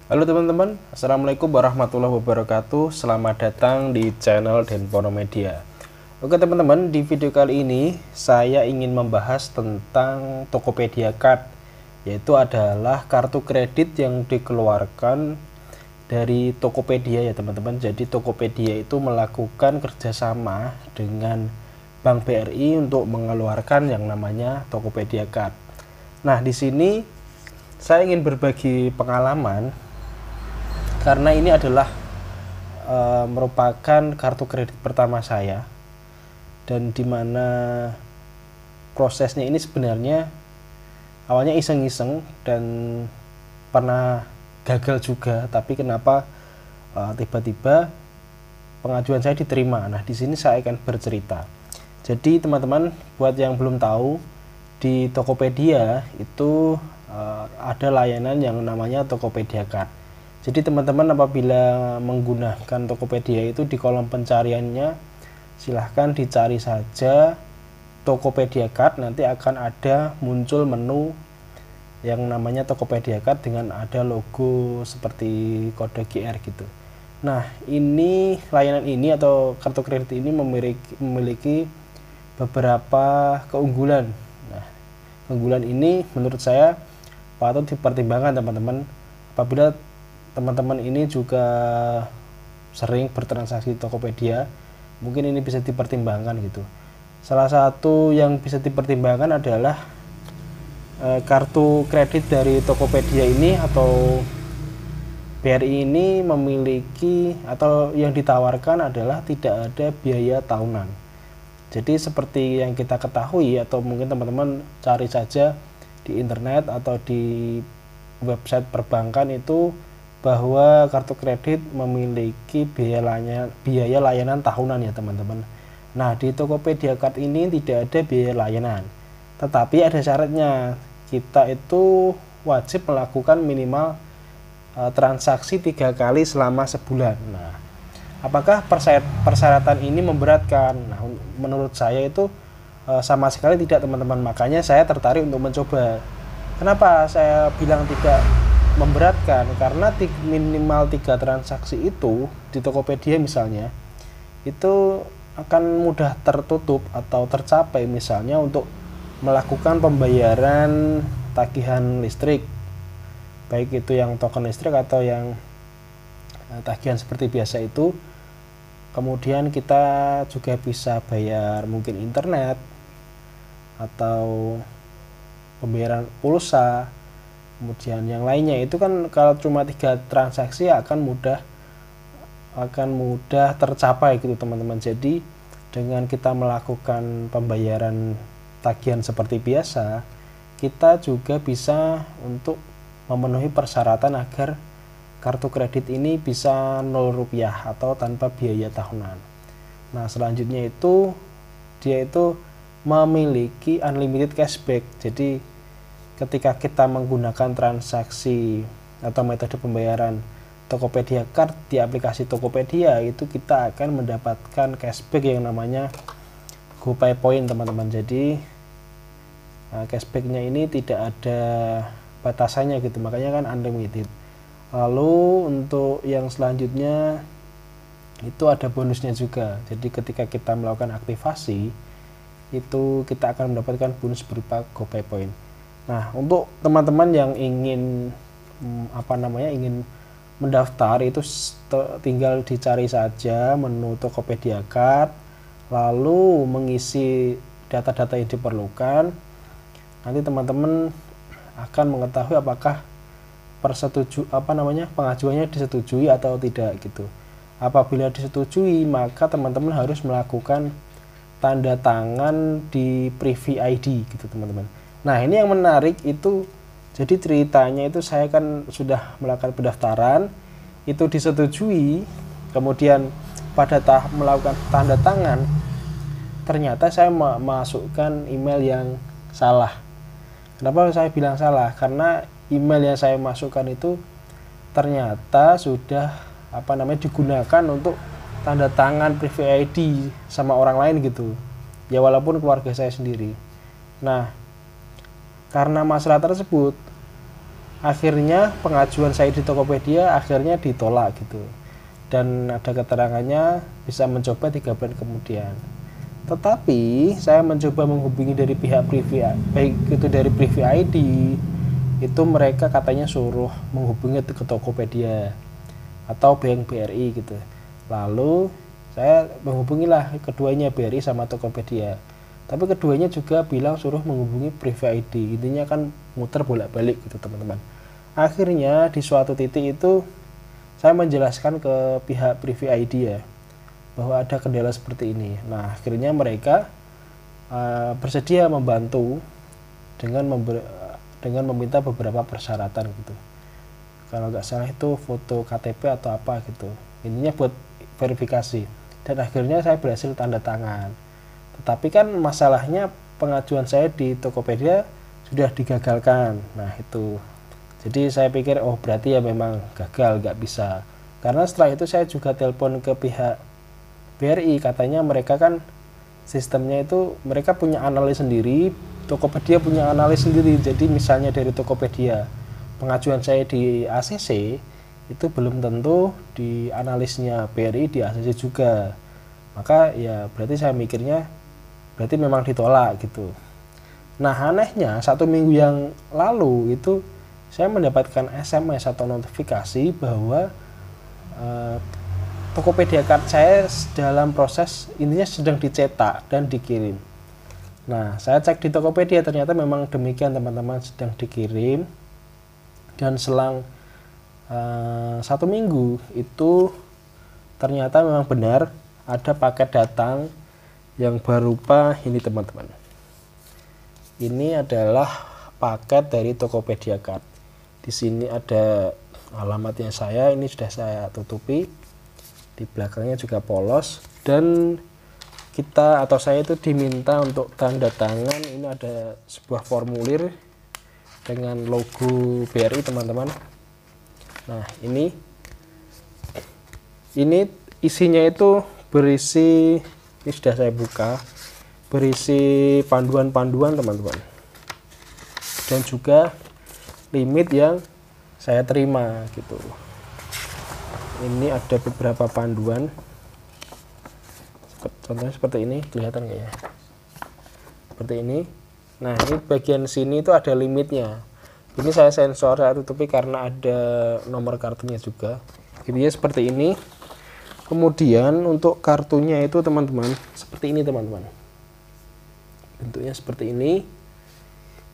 Halo teman-teman, Assalamualaikum warahmatullahi wabarakatuh. Selamat datang di channel Denpono Media. Oke teman-teman, di video kali ini saya ingin membahas tentang Tokopedia Card, yaitu adalah kartu kredit yang dikeluarkan dari Tokopedia ya teman-teman. Jadi Tokopedia itu melakukan kerjasama dengan Bank BRI untuk mengeluarkan yang namanya Tokopedia Card. Nah, di sini saya ingin berbagi pengalaman karena ini adalah merupakan kartu kredit pertama saya, dan dimana prosesnya ini sebenarnya awalnya iseng-iseng dan pernah gagal juga, tapi kenapa tiba-tiba pengajuan saya diterima. Nah, di sini saya akan bercerita. Jadi teman-teman, buat yang belum tahu, di Tokopedia itu ada layanan yang namanya Tokopedia Card. Jadi teman-teman apabila menggunakan Tokopedia itu di kolom pencariannya silahkan dicari saja Tokopedia Card, nanti akan ada muncul menu yang namanya Tokopedia Card dengan ada logo seperti kode QR gitu. Nah, ini layanan ini atau kartu kredit ini memiliki beberapa keunggulan. Nah, keunggulan ini menurut saya patut dipertimbangkan teman-teman apabila teman-teman ini juga sering bertransaksi di Tokopedia. Mungkin ini bisa dipertimbangkan gitu. Salah satu yang bisa dipertimbangkan adalah kartu kredit dari Tokopedia ini atau BRI ini memiliki atau yang ditawarkan adalah tidak ada biaya tahunan. Jadi seperti yang kita ketahui atau mungkin teman-teman cari saja di internet atau di website perbankan itu bahwa kartu kredit memiliki biaya layanan tahunan ya teman-teman. Nah, di Tokopedia Card ini tidak ada biaya layanan, tetapi ada syaratnya. Kita itu wajib melakukan minimal transaksi 3 kali selama sebulan. Nah, apakah persyaratan ini memberatkan? Nah, menurut saya itu sama sekali tidak teman-teman. Makanya saya tertarik untuk mencoba. Kenapa saya bilang tidak memberatkan? Karena minimal 3 transaksi itu di Tokopedia misalnya itu akan mudah tertutup atau tercapai, misalnya untuk melakukan pembayaran tagihan listrik, baik itu yang token listrik atau yang tagihan seperti biasa itu. Kemudian kita juga bisa bayar mungkin internet atau pembayaran pulsa. Kemudian yang lainnya itu kan kalau cuma 3 transaksi akan mudah tercapai gitu teman-teman. Jadi dengan kita melakukan pembayaran tagihan seperti biasa, kita juga bisa untuk memenuhi persyaratan agar kartu kredit ini bisa 0 rupiah atau tanpa biaya tahunan. Nah, selanjutnya itu dia itu memiliki unlimited cashback. Jadi ketika kita menggunakan transaksi atau metode pembayaran Tokopedia Card di aplikasi Tokopedia, itu kita akan mendapatkan cashback yang namanya GoPay Point teman-teman. Jadi cashbacknya ini tidak ada batasannya gitu, makanya kan unlimited. Lalu untuk yang selanjutnya itu ada bonusnya juga. Jadi ketika kita melakukan aktivasi itu kita akan mendapatkan bonus berupa GoPay Point. Nah, untuk teman-teman yang ingin ingin mendaftar itu tinggal dicari saja menu Tokopedia Card, lalu mengisi data-data yang diperlukan. Nanti teman-teman akan mengetahui apakah pengajuannya disetujui atau tidak gitu. Apabila disetujui, maka teman-teman harus melakukan tanda tangan di Privy ID gitu teman-teman. Nah, ini yang menarik itu, jadi ceritanya itu saya kan sudah melakukan pendaftaran, itu disetujui, kemudian pada tahap melakukan tanda tangan, ternyata saya masukkan email yang salah. Kenapa saya bilang salah? Karena email yang saya masukkan itu ternyata sudah digunakan untuk tanda tangan Privy ID sama orang lain gitu. Ya walaupun keluarga saya sendiri. Nah, karena masalah tersebut akhirnya pengajuan saya di Tokopedia akhirnya ditolak gitu, dan ada keterangannya bisa mencoba 3 bulan kemudian. Tetapi saya mencoba menghubungi dari pihak Privy, baik itu dari Privy ID, itu mereka katanya suruh menghubungi ke Tokopedia atau Bank BRI gitu. Lalu saya menghubungilah keduanya, BRI sama Tokopedia. Tapi keduanya juga bilang suruh menghubungi Privy ID. Intinya kan muter bolak-balik gitu teman-teman. Akhirnya di suatu titik itu saya menjelaskan ke pihak Privy ID ya, bahwa ada kendala seperti ini. Nah akhirnya mereka bersedia membantu dengan meminta beberapa persyaratan gitu. Kalau nggak salah itu foto KTP atau apa gitu. Intinya buat verifikasi. Dan akhirnya saya berhasil tanda tangan. Tetapi kan masalahnya pengajuan saya di Tokopedia sudah digagalkan. Nah itu. Jadi saya pikir oh berarti ya memang gagal, nggak bisa. Karena setelah itu saya juga telepon ke pihak BRI. Katanya mereka kan sistemnya itu mereka punya analis sendiri, Tokopedia punya analis sendiri. Jadi misalnya dari Tokopedia pengajuan saya di ACC itu belum tentu di analisnya BRI di ACC juga. Maka ya berarti saya mikirnya berarti memang ditolak gitu. Nah anehnya 1 minggu yang lalu itu saya mendapatkan SMS atau notifikasi bahwa Tokopedia Card saya dalam proses intinya sedang dicetak dan dikirim. Nah saya cek di Tokopedia ternyata memang demikian teman-teman, sedang dikirim. Dan selang 1 minggu itu ternyata memang benar ada paket datang yang berupa ini teman-teman. Ini adalah paket dari Tokopedia Card. Di sini ada alamatnya saya, ini sudah saya tutupi. Di belakangnya juga polos, dan kita atau saya itu diminta untuk tanda tangan. Ini ada sebuah formulir dengan logo BRI teman-teman. Nah ini isinya itu berisi, ini sudah saya buka, berisi panduan-panduan teman-teman, dan juga limit yang saya terima gitu. Ini ada beberapa panduan, contohnya seperti ini, kelihatan nggak ya, seperti ini. Nah ini bagian sini itu ada limitnya. Ini saya sensor, saya tutupi karena ada nomor kartunya juga. Jadinya seperti ini. Kemudian untuk kartunya itu teman-teman seperti ini teman-teman. Bentuknya seperti ini.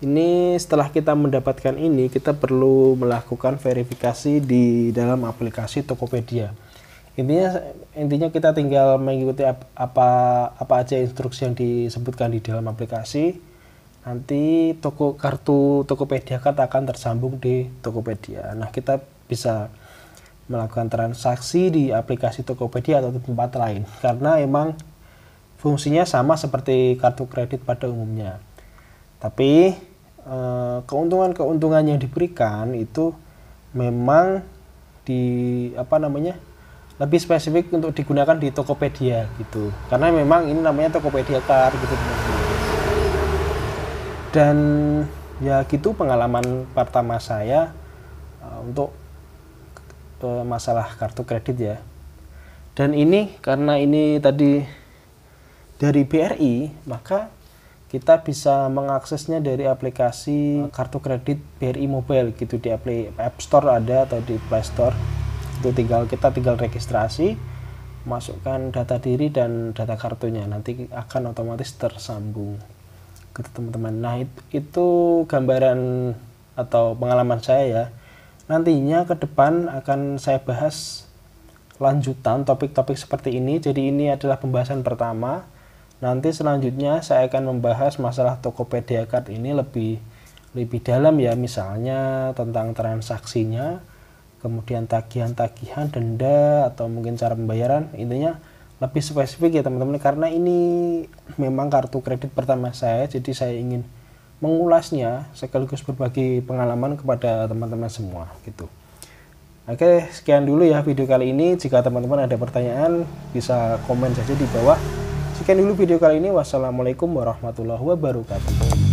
Ini setelah kita mendapatkan ini, kita perlu melakukan verifikasi di dalam aplikasi Tokopedia. Intinya kita tinggal mengikuti apa aja instruksi yang disebutkan di dalam aplikasi. Nanti kartu Tokopedia Card akan tersambung di Tokopedia. Nah kita bisa melakukan transaksi di aplikasi Tokopedia atau di tempat lain, karena emang fungsinya sama seperti kartu kredit pada umumnya. Tapi keuntungan-keuntungan yang diberikan itu memang lebih spesifik untuk digunakan di Tokopedia gitu, karena memang ini namanya Tokopedia Card gitu teman-teman. Dan ya gitu pengalaman pertama saya untuk masalah kartu kredit ya. Dan ini karena ini tadi dari BRI, maka kita bisa mengaksesnya dari aplikasi kartu kredit BRI Mobile gitu, di App Store ada atau di Play Store. Itu kita tinggal registrasi, masukkan data diri dan data kartunya, nanti akan otomatis tersambung gitu teman-teman. Nah itu gambaran atau pengalaman saya ya. Nantinya ke depan akan saya bahas lanjutan topik-topik seperti ini. Jadi ini adalah pembahasan pertama. Nanti selanjutnya saya akan membahas masalah Tokopedia Card ini lebih dalam ya, misalnya tentang transaksinya, kemudian tagihan-tagihan, denda, atau mungkin cara pembayaran. Intinya lebih spesifik ya teman-teman, karena ini memang kartu kredit pertama saya, jadi saya ingin mengulasnya sekaligus berbagi pengalaman kepada teman-teman semua gitu. Oke, sekian dulu ya video kali ini. Jika teman-teman ada pertanyaan bisa komen saja di bawah. Sekian dulu video kali ini. Wassalamualaikum warahmatullahi wabarakatuh.